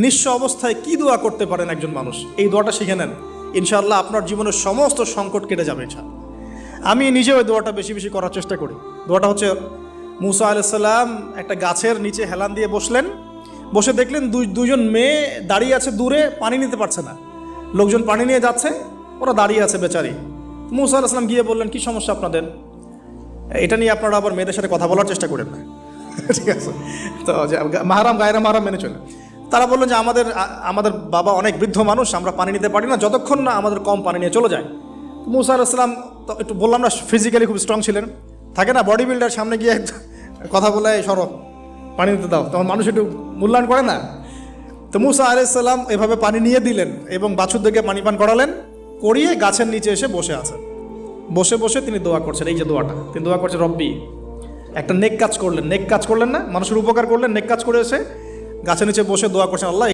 নিঃস্ব অবস্থায় কি দোয়া করতে পারেন একজন মানুষ, এই দোয়াটা শিখে নেন, ইনশাআল্লাহ আপনার জীবনের সমস্ত সংকট কেটে যাবে। আমি নিজেও ওই দোয়াটা বেশি বেশি করার চেষ্টা করি। দোয়াটা হচ্ছে, মুসা আলাইহিস সালাম একটা গাছের নিচে হেলান দিয়ে বসলেন, বসে দেখলেন দুইজন মেয়ে দাঁড়িয়ে আছে দূরে, পানি নিতে পারছে না, লোকজন পানি নিয়ে যাচ্ছে, ওরা দাঁড়িয়ে আছে বেচারি। মুসা আলাইহিস সালাম গিয়ে বললেন, কি সমস্যা আপনাদের? এটা নিয়ে আপনারা আবার মেয়েদের সাথে কথা বলার চেষ্টা করেন না, ঠিক আছে? তো মাহারাম গায়রা মাহারাম মেনে চলে। তারা বললেন যে আমাদের বাবা অনেক বৃদ্ধ মানুষ, আমরা পানি নিতে পারি না যতক্ষণ না আমাদের কম পানি নিয়ে চলে যায়। মুসা আলাইহিস সালাম তো একটু বললাম না, ফিজিক্যালি খুব স্ট্রং ছিলেন, থাকে না বডি বিল্ডার, সামনে গিয়ে কথা বলে সরো পানি নিতে দাও, তখন মানুষ একটু মূল্যায়ন করে না। তো মুসা আলাইহিস সালাম এভাবে পানি নিয়ে দিলেন এবং বাছুরদেরকে পানি পান করালেন, করিয়ে গাছের নিচে এসে বসে আছেন। বসে বসে তিনি দোয়া করছেন, এই যে দোয়াটা তিনি দোয়া করছেন, রব্বি, একটা নেক কাজ করলেন, নেক কাজ করলেন না, মানুষের উপকার করলেন, নেক কাজ করে এসে গাছের নিচে বসে দোয়া করছেন, আল্লাহ